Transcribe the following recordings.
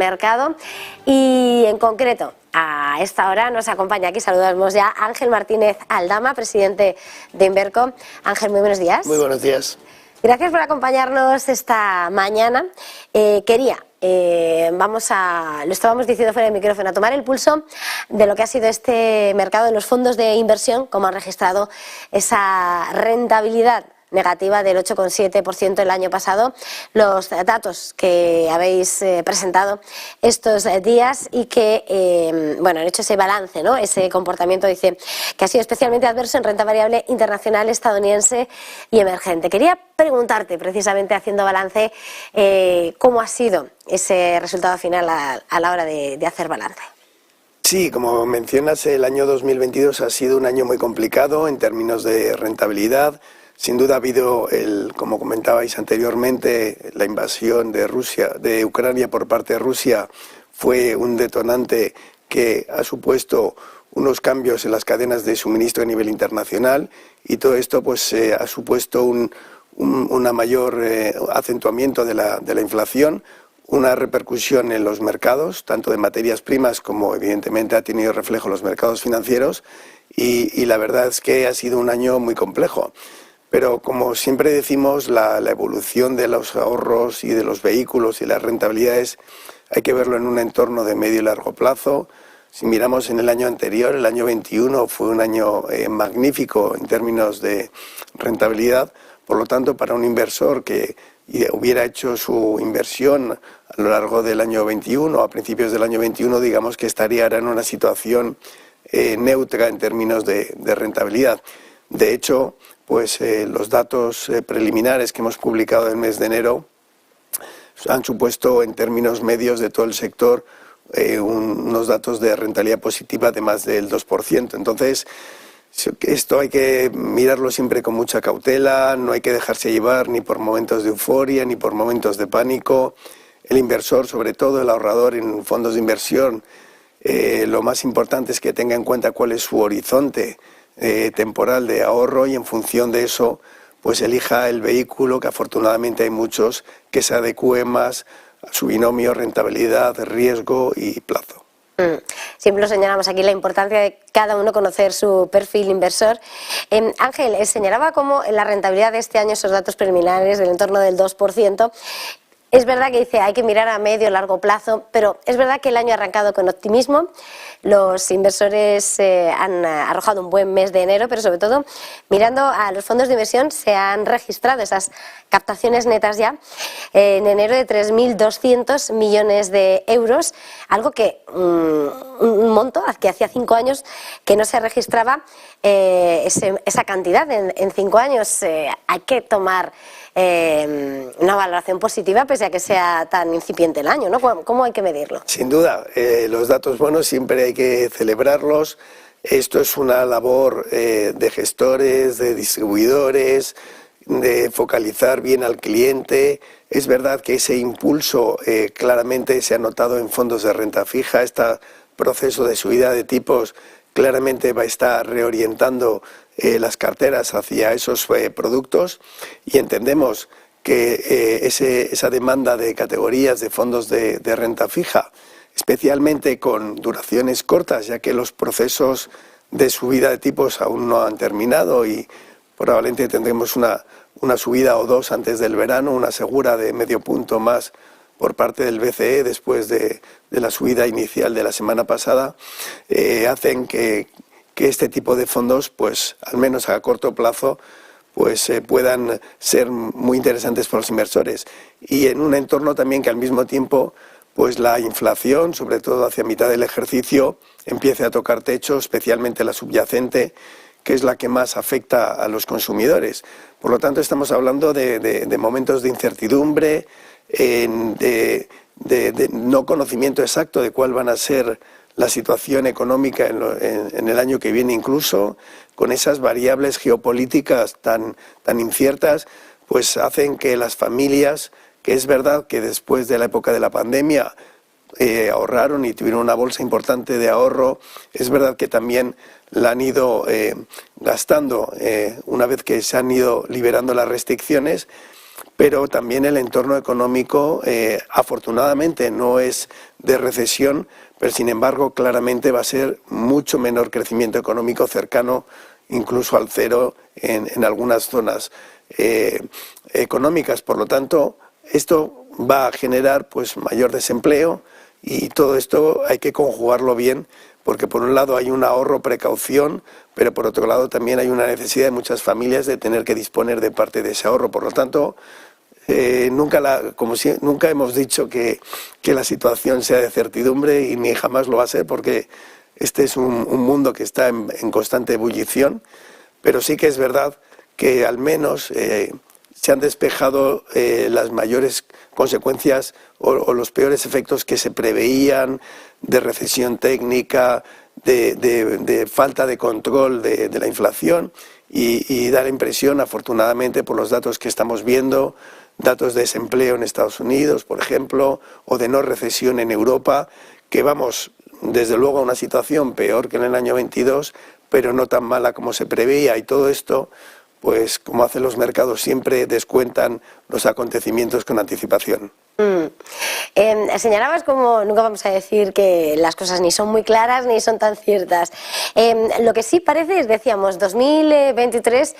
mercado y en concreto a esta hora nos acompaña aquí, saludamos ya a Ángel Martínez Aldama, presidente de Inverco. Ángel, muy buenos días. Muy buenos días. Gracias por acompañarnos esta mañana. Lo estábamos diciendo fuera del micrófono, a tomar el pulso de lo que ha sido este mercado de los fondos de inversión, cómo han registrado esa rentabilidad negativa del 8,7% el año pasado, los datos que habéis presentado estos días y que han hecho ese balance, ¿no? Ese comportamiento, dice, que ha sido especialmente adverso en renta variable internacional, estadounidense y emergente. Quería preguntarte, precisamente haciendo balance, cómo ha sido ese resultado final a la hora de hacer balance. Sí, como mencionas, el año 2022 ha sido un año muy complicado en términos de rentabilidad. Sin duda ha habido, como comentabais anteriormente, la invasión de Ucrania por parte de Rusia fue un detonante que ha supuesto unos cambios en las cadenas de suministro a nivel internacional y todo esto pues ha supuesto un mayor acentuamiento de la inflación, una repercusión en los mercados, tanto de materias primas como evidentemente ha tenido reflejo en los mercados financieros y la verdad es que ha sido un año muy complejo. Pero como siempre decimos, la evolución de los ahorros y de los vehículos y las rentabilidades hay que verlo en un entorno de medio y largo plazo. Si miramos en el año anterior, el año 21 fue un año magnífico en términos de rentabilidad. Por lo tanto, para un inversor que hubiera hecho su inversión a lo largo del año 21, a principios del año 21, digamos que estaría ahora en una situación neutra en términos de rentabilidad. De hecho, pues los datos preliminares que hemos publicado el mes de enero han supuesto en términos medios de todo el sector unos datos de rentabilidad positiva de más del 2%. Entonces, esto hay que mirarlo siempre con mucha cautela, no hay que dejarse llevar ni por momentos de euforia ni por momentos de pánico. El inversor, sobre todo el ahorrador en fondos de inversión, lo más importante es que tenga en cuenta cuál es su horizonte temporal de ahorro y en función de eso pues elija el vehículo, que afortunadamente hay muchos, que se adecúe más a su binomio rentabilidad, riesgo y plazo. Siempre lo señalamos aquí, la importancia de cada uno conocer su perfil inversor. Ángel, señalaba cómo la rentabilidad de este año, esos datos preliminares del entorno del 2%, es verdad que dice hay que mirar a medio y largo plazo, pero es verdad que el año ha arrancado con optimismo. Los inversores han arrojado un buen mes de enero, pero sobre todo mirando a los fondos de inversión se han registrado esas captaciones netas ya en enero de 3.200 millones de euros, algo que un monto que hacía 5 años que no se registraba esa cantidad en 5 años. Hay que tomar una valoración positiva pese a que sea tan incipiente el año, ¿no? ¿Cómo hay que medirlo? Sin duda, los datos buenos siempre hay que celebrarlos. Esto es una labor de gestores, de distribuidores, de focalizar bien al cliente. Es verdad que ese impulso claramente se ha notado en fondos de renta fija. Este proceso de subida de tipos claramente va a estar reorientando las carteras hacia esos productos y entendemos que esa demanda de categorías de fondos de renta fija, especialmente con duraciones cortas, ya que los procesos de subida de tipos aún no han terminado y probablemente tendremos una subida o dos antes del verano, una segura de medio punto más por parte del BCE después de la subida inicial de la semana pasada, hacen que este tipo de fondos, pues al menos a corto plazo, pues puedan ser muy interesantes para los inversores. Y en un entorno también que al mismo tiempo, pues la inflación, sobre todo hacia mitad del ejercicio, empiece a tocar techo, especialmente la subyacente, que es la que más afecta a los consumidores. Por lo tanto, estamos hablando de momentos de incertidumbre, de no conocimiento exacto de cuál van a ser la situación económica en el año que viene, incluso con esas variables geopolíticas tan inciertas, pues hacen que las familias, que es verdad que después de la época de la pandemia ahorraron y tuvieron una bolsa importante de ahorro, es verdad que también la han ido gastando una vez que se han ido liberando las restricciones, pero también el entorno económico afortunadamente no es de recesión, pero sin embargo claramente va a ser mucho menor crecimiento económico, cercano incluso al cero en algunas zonas económicas. Por lo tanto, esto va a generar pues mayor desempleo, y todo esto hay que conjugarlo bien, porque por un lado hay un ahorro, precaución, pero por otro lado también hay una necesidad de muchas familias de tener que disponer de parte de ese ahorro. Por lo tanto, nunca hemos dicho que la situación sea de certidumbre, y ni jamás lo va a ser, porque este es un mundo que está en constante ebullición, pero sí que es verdad que al menos se han despejado las mayores consecuencias o los peores efectos que se preveían de recesión técnica, de falta de control de la inflación, y da la impresión, afortunadamente, por los datos que estamos viendo, datos de desempleo en Estados Unidos, por ejemplo, o de no recesión en Europa, que vamos desde luego a una situación peor que en el año 22, pero no tan mala como se preveía, y todo esto, pues como hacen los mercados, siempre descuentan los acontecimientos con anticipación. Señalabas como nunca vamos a decir que las cosas ni son muy claras ni son tan ciertas. Lo que sí parece es, decíamos, 2023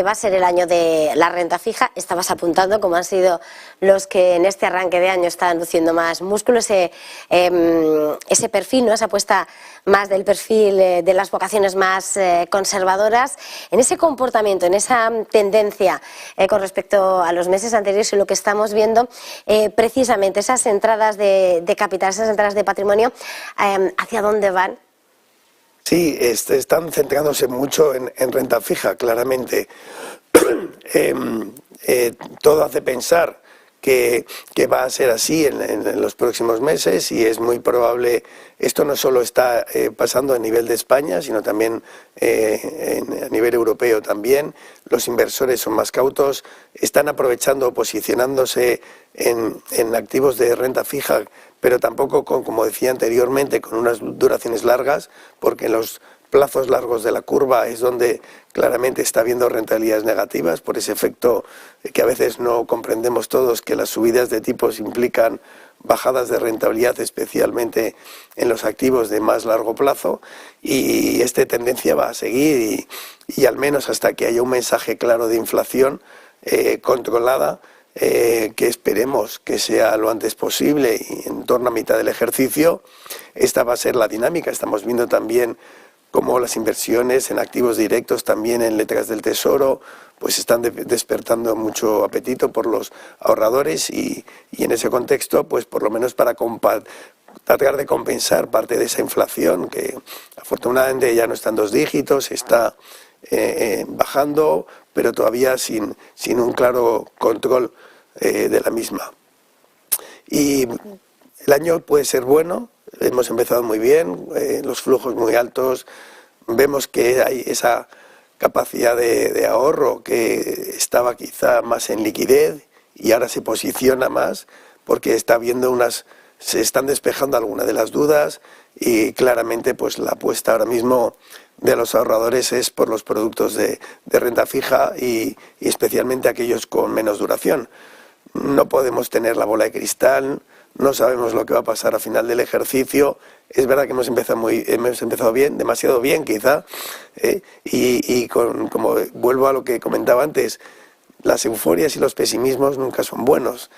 va a ser el año de la renta fija. Estabas apuntando como han sido los que en este arranque de año están luciendo más músculo, ese perfil, ¿no? Esa apuesta más del perfil de las vocaciones más conservadoras, en ese comportamiento, en esa tendencia con respecto a los meses anteriores, y lo que estamos viendo precisamente esas entradas de capital, esas entradas de patrimonio, ¿hacia dónde van? Sí, están centrándose mucho en renta fija, claramente. Todo hace pensar que va a ser así en los próximos meses, y es muy probable. Esto no solo está pasando a nivel de España, sino también a nivel europeo también. Los inversores son más cautos, están aprovechando, posicionándose en activos de renta fija, pero tampoco, como decía anteriormente, con unas duraciones largas, porque en los plazos largos de la curva es donde claramente está habiendo rentabilidades negativas, por ese efecto que a veces no comprendemos todos, que las subidas de tipos implican bajadas de rentabilidad, especialmente en los activos de más largo plazo, y esta tendencia va a seguir, y al menos hasta que haya un mensaje claro de inflación controlada, que esperemos que sea lo antes posible y en torno a mitad del ejercicio. Esta va a ser la dinámica. Estamos viendo también cómo las inversiones en activos directos, también en letras del Tesoro, pues están despertando mucho apetito por los ahorradores, y en ese contexto, pues por lo menos para tratar de compensar parte de esa inflación, que afortunadamente ya no está en 2 dígitos, está bajando, pero todavía sin un claro control de la misma. Y el año puede ser bueno. Hemos empezado muy bien, los flujos muy altos, vemos que hay esa capacidad de ahorro que estaba quizá más en liquidez y ahora se posiciona más, porque se están despejando algunas de las dudas, y claramente pues la apuesta ahora mismo de los ahorradores es por los productos de renta fija, y especialmente aquellos con menos duración. No podemos tener la bola de cristal, no sabemos lo que va a pasar a final del ejercicio. Es verdad que hemos empezado bien, demasiado bien quizá, como vuelvo a lo que comentaba antes, las euforias y los pesimismos nunca son buenos.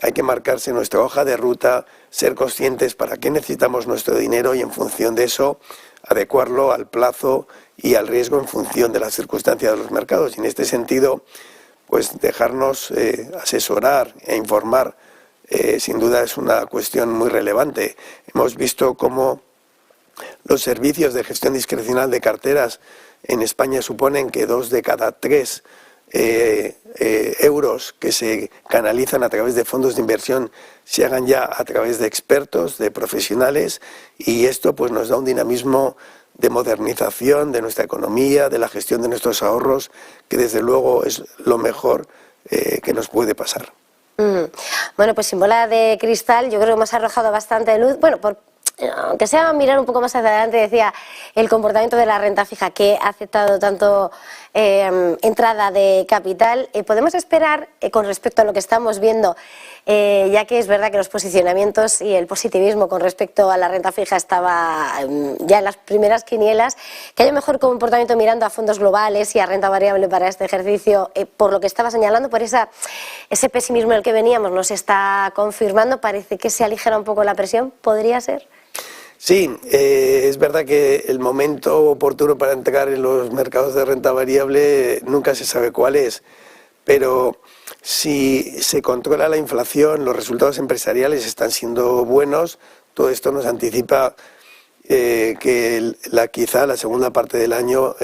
Hay que marcarse nuestra hoja de ruta, ser conscientes para qué necesitamos nuestro dinero, y en función de eso adecuarlo al plazo y al riesgo en función de las circunstancias de los mercados. Y en este sentido, pues dejarnos asesorar e informar sin duda es una cuestión muy relevante. Hemos visto cómo los servicios de gestión discrecional de carteras en España suponen que 2 de cada 3 euros que se canalizan a través de fondos de inversión se hagan ya a través de expertos, de profesionales, y esto pues nos da un dinamismo de modernización de nuestra economía, de la gestión de nuestros ahorros, que desde luego es lo mejor que nos puede pasar. Bueno, pues sin bola de cristal yo creo que hemos arrojado bastante luz, bueno, por aunque sea mirar un poco más hacia adelante, decía el comportamiento de la renta fija que ha aceptado tanto entrada de capital, ¿podemos esperar con respecto a lo que estamos viendo, ya que es verdad que los posicionamientos y el positivismo con respecto a la renta fija estaba ya en las primeras quinielas, que haya mejor comportamiento mirando a fondos globales y a renta variable para este ejercicio, por lo que estaba señalando, por ese pesimismo en el que veníamos nos está confirmando, parece que se aligera un poco la presión? ¿Podría ser? Sí, es verdad que el momento oportuno para entrar en los mercados de renta variable nunca se sabe cuál es, pero si se controla la inflación, los resultados empresariales están siendo buenos, todo esto nos anticipa que quizá la segunda parte del año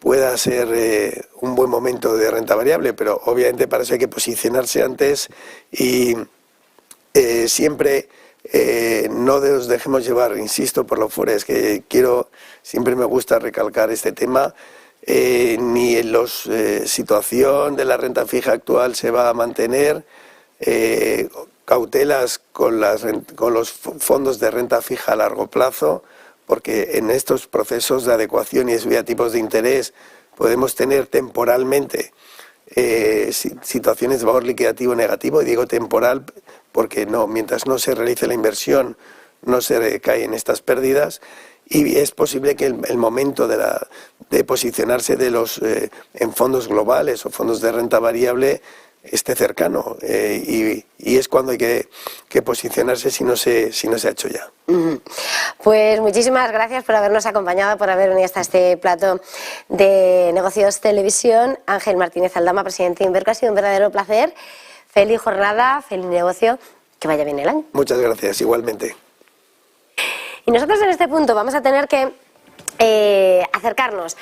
pueda ser un buen momento de renta variable, pero obviamente para eso hay que posicionarse antes y siempre no nos dejemos llevar, insisto, por lo fuera, es que siempre me gusta recalcar este tema, ni en la situación de la renta fija actual se va a mantener, cautelas con los fondos de renta fija a largo plazo, porque en estos procesos de adecuación y de subida de tipos de interés podemos tener temporalmente situaciones de valor liquidativo negativo, y digo temporal porque mientras no se realice la inversión no se caen estas pérdidas, y es posible que el momento de posicionarse en fondos globales o fondos de renta variable esté cercano, y es cuando hay que posicionarse si no se ha hecho ya. Pues muchísimas gracias por habernos acompañado, por haber venido hasta este plato de Negocios Televisión. Ángel Martínez Aldama, presidente de Inverco, ha sido un verdadero placer. Feliz jornada, feliz negocio, que vaya bien el año. Muchas gracias, igualmente. Y nosotros en este punto vamos a tener que acercarnos